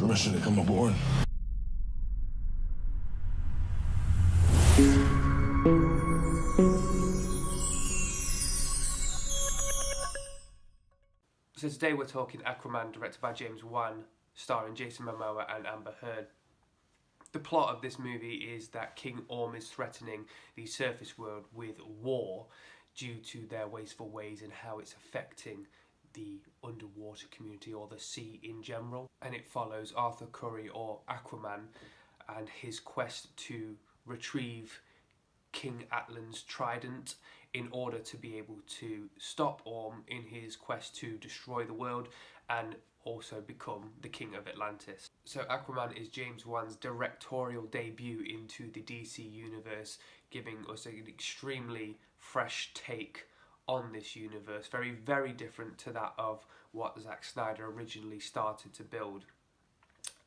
permission to come aboard. So today we're talking Aquaman, directed by James Wan, starring Jason Momoa and Amber Heard. The plot of this movie is that King Orm is threatening the surface world with war due to their wasteful ways and how it's affecting the underwater community or the sea in general. And it follows Arthur Curry, or Aquaman, and his quest to retrieve King Atlan's trident in order to be able to stop Orm in his quest to destroy the world and also become the King of Atlantis. So Aquaman is James Wan's directorial debut into the DC universe, giving us an extremely fresh take on this universe, very, very different to that of what Zack Snyder originally started to build.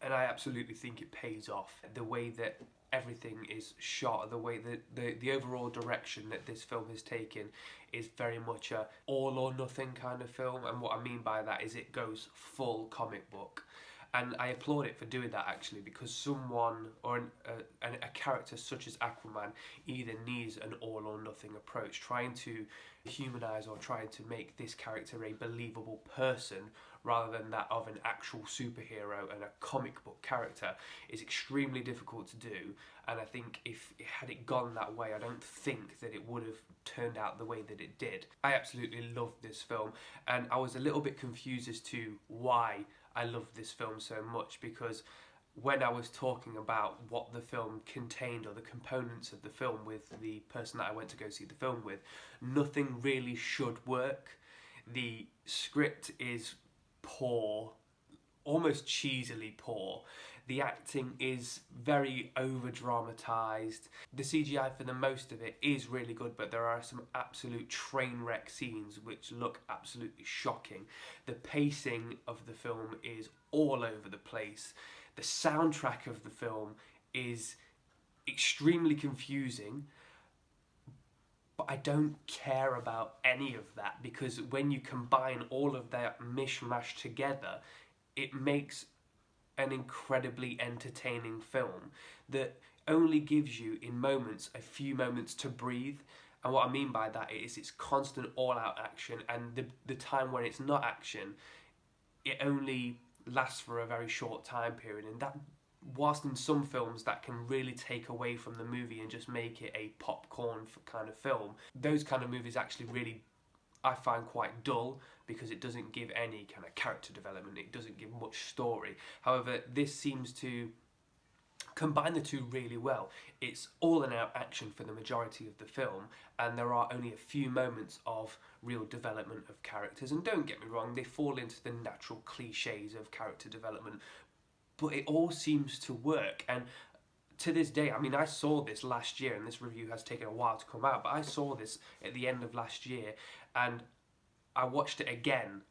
And I absolutely think it pays off. The way that everything is shot, the way that the overall direction that this film has taken is very much a all or nothing kind of film. And what I mean by that is it goes full comic book. And I applaud it for doing that, actually, because someone or a character such as Aquaman either needs an all or nothing approach, trying to humanise or trying to make this character a believable person rather than that of an actual superhero and a comic book character is extremely difficult to do. And I think if it had it gone that way, I don't think that it would have turned out the way that it did. I absolutely loved this film, and I was a little bit confused as to why I loved this film so much, because when I was talking about what the film contained or the components of the film with the person that I went to go see the film with, nothing really should work. The script is poor, almost cheesily poor. The acting is very over-dramatised. The CGI for the most of it is really good, but there are some absolute train wreck scenes which look absolutely shocking. The pacing of the film is all over the place. The soundtrack of the film is extremely confusing, but I don't care about any of that, because when you combine all of that mishmash together, it makes an incredibly entertaining film that only gives you in moments a few moments to breathe. And what I mean by that is it's constant all-out action, and the time when it's not action, it only lasts for a very short time period. And that, whilst in some films that can really take away from the movie and just make it a popcorn kind of film, those kind of movies actually really, I find, quite dull, because it doesn't give any kind of character development, it doesn't give much story. However, this seems to combine the two really well. It's all and out action for the majority of the film, and there are only a few moments of real development of characters. And don't get me wrong, they fall into the natural cliches of character development, but it all seems to work. And to this day, I mean, I saw this last year, and this review has taken a while to come out, but I saw this at the end of last year, and I watched it again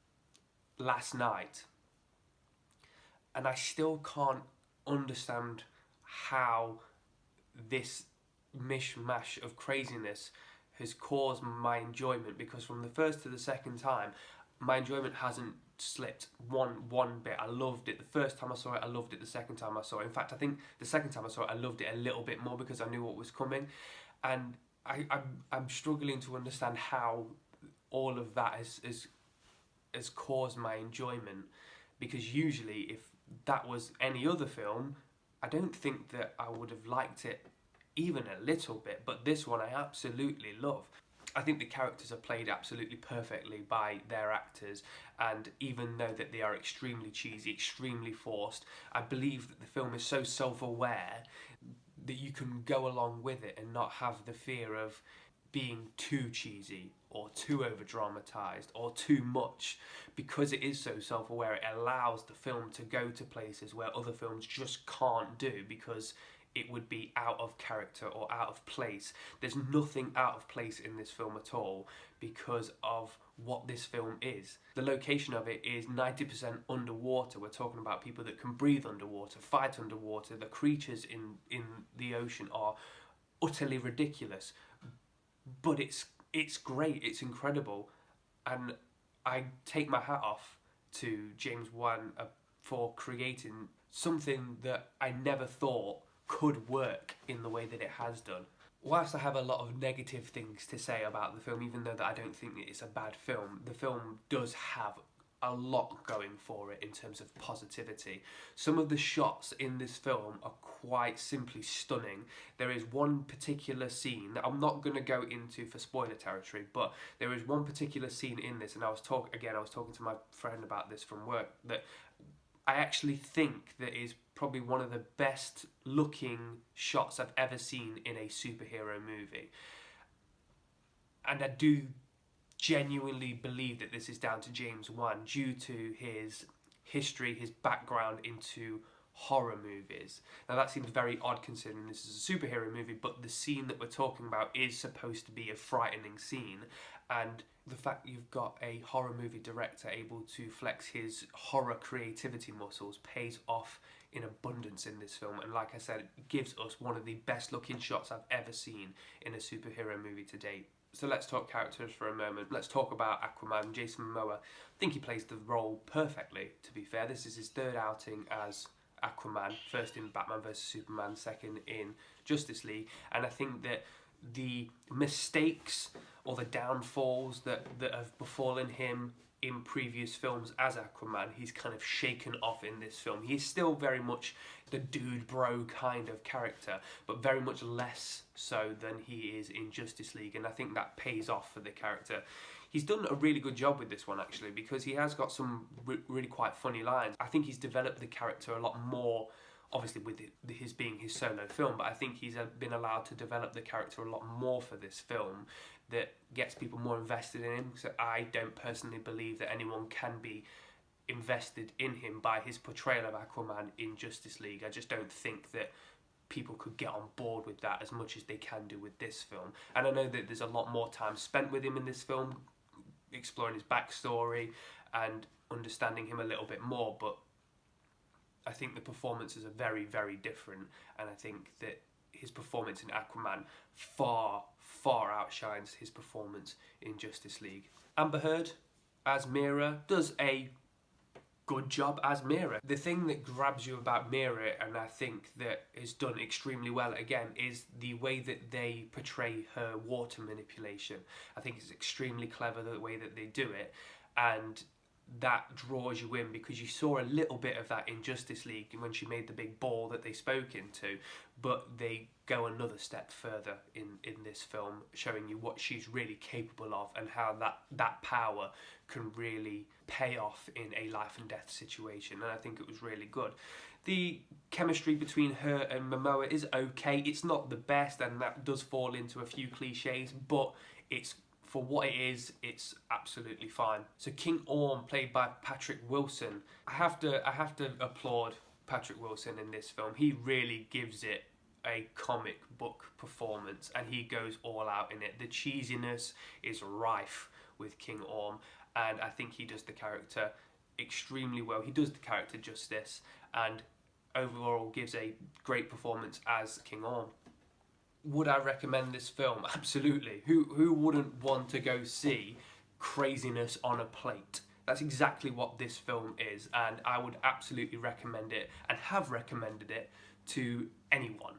last night, and I still can't understand how this mishmash of craziness has caused my enjoyment, because from the first to the second time, my enjoyment hasn't slipped one bit. I loved it the first time I saw it, I loved it the second time I saw it. In fact, I think the second time I saw it, I loved it a little bit more because I knew what was coming. And I'm struggling to understand how all of that has caused my enjoyment, because usually if that was any other film, I don't think that I would have liked it even a little bit, but this one I absolutely love. I think the characters are played absolutely perfectly by their actors, and even though that they are extremely cheesy, extremely forced, I believe that the film is so self-aware that you can go along with it and not have the fear of being too cheesy or too over-dramatised or too much. Because it is so self-aware, it allows the film to go to places where other films just can't do, because it would be out of character or out of place. There's nothing out of place in this film at all because of what this film is. The location of it is 90% underwater. We're talking about people that can breathe underwater, fight underwater. The creatures in the ocean are utterly ridiculous, but it's great, it's incredible, and I take my hat off to James Wan for creating something that I never thought could work in the way that it has done. Whilst I have a lot of negative things to say about the film, even though that I don't think that it's a bad film, the film does have a lot going for it in terms of positivity. Some of the shots in this film are quite simply stunning. There is one particular scene that I'm not going to go into for spoiler territory, but there is one particular scene in this, and I was talking to my friend about this from work, that I actually think that is probably one of the best looking shots I've ever seen in a superhero movie. And I do genuinely believe that this is down to James Wan due to his history, his background into horror movies. Now that seems very odd considering this is a superhero movie, but the scene that we're talking about is supposed to be a frightening scene, and the fact you've got a horror movie director able to flex his horror creativity muscles pays off in abundance in this film, and like I said, it gives us one of the best looking shots I've ever seen in a superhero movie to date. So let's talk characters for a moment. Let's talk about Aquaman. Jason Momoa, I think he plays the role perfectly, to be fair. This is his third outing as Aquaman, first in Batman vs Superman, second in Justice League, and I think that the mistakes or the downfalls that have befallen him in previous films as Aquaman, he's kind of shaken off in this film. He's still very much the dude bro kind of character, but very much less so than he is in Justice League, and I think that pays off for the character. He's done a really good job with this one actually, because he has got some really quite funny lines. I think he's developed the character a lot more, obviously with his being his solo film, but I think he's been allowed to develop the character a lot more for this film that gets people more invested in him. So I don't personally believe that anyone can be invested in him by his portrayal of Aquaman in Justice League. I just don't think that people could get on board with that as much as they can do with this film. And I know that there's a lot more time spent with him in this film, exploring his backstory and understanding him a little bit more, but I think the performances are very, very different, and I think that his performance in Aquaman far outshines his performance in Justice League. Amber Heard as Mera does a good job as Mera. The thing that grabs you about Mera, and I think that is done extremely well again, is the way that they portray her water manipulation. I think it's extremely clever the way that they do it, and that draws you in because you saw a little bit of that in Justice League when she made the big ball that they spoke into, but they go another step further in this film, showing you what she's really capable of and how that power can really pay off in a life and death situation, and I think it was really good. The chemistry between her and Momoa is okay. It's not the best, and that does fall into a few cliches, but it's, for what it is, it's absolutely fine. So King Orm, played by Patrick Wilson, I have to applaud Patrick Wilson in this film. He really gives it a comic book performance, and he goes all out in it. The cheesiness is rife with King Orm, and I think he does the character extremely well. He does the character justice, and overall gives a great performance as King Orm. Would I recommend this film? Absolutely. Who wouldn't want to go see craziness on a plate? That's exactly what this film is, and I would absolutely recommend it, and have recommended it to anyone.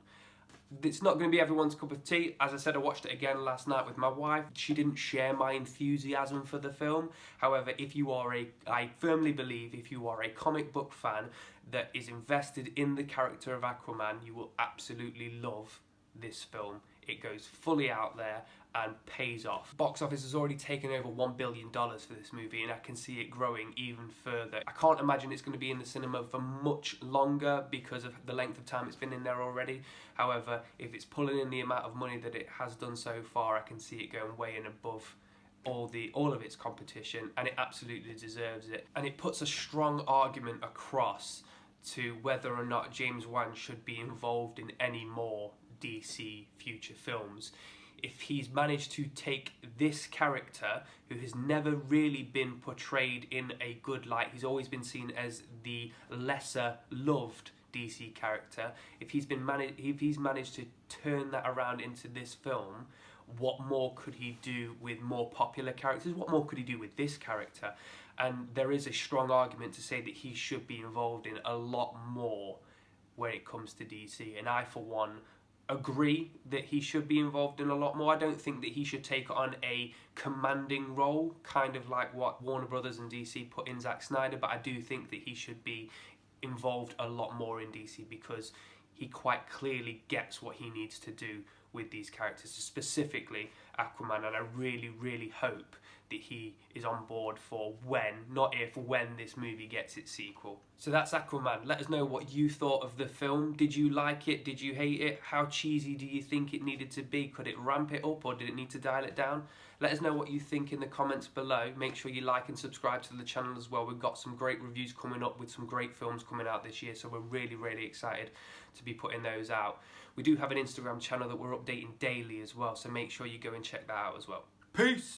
It's not going to be everyone's cup of tea. As I said, I watched it again last night with my wife. She didn't share my enthusiasm for the film. However, I firmly believe if you are a comic book fan that is invested in the character of Aquaman, you will absolutely love this film. It goes fully out there and pays off. Box office has already taken over $1 billion for this movie, and I can see it growing even further. I can't imagine it's going to be in the cinema for much longer because of the length of time it's been in there already. However, if it's pulling in the amount of money that it has done so far, I can see it going way and above all of its competition, and it absolutely deserves it. And it puts a strong argument across to whether or not James Wan should be involved in any more DC future films. If he's managed to take this character, who has never really been portrayed in a good light, he's always been seen as the lesser loved DC character, if he's managed to turn that around into this film, what more could he do with more popular characters? What more could he do with this character? And there is a strong argument to say that he should be involved in a lot more when it comes to DC. And I, for one, agree that he should be involved in a lot more. I don't think that he should take on a commanding role, kind of like what Warner Brothers and DC put in Zack Snyder, but I do think that he should be involved a lot more in DC because he quite clearly gets what he needs to do with these characters, specifically Aquaman, and I really, really hope that he is on board for when, not if, when this movie gets its sequel. So that's Aquaman. Let us know what you thought of the film. Did you like it? Did you hate it? How cheesy do you think it needed to be? Could it ramp it up or did it need to dial it down? Let us know what you think in the comments below. Make sure you like and subscribe to the channel as well. We've got some great reviews coming up with some great films coming out this year, so we're really, really excited to be putting those out. We do have an Instagram channel that we're updating daily as well, so make sure you go and check that out as well. Peace!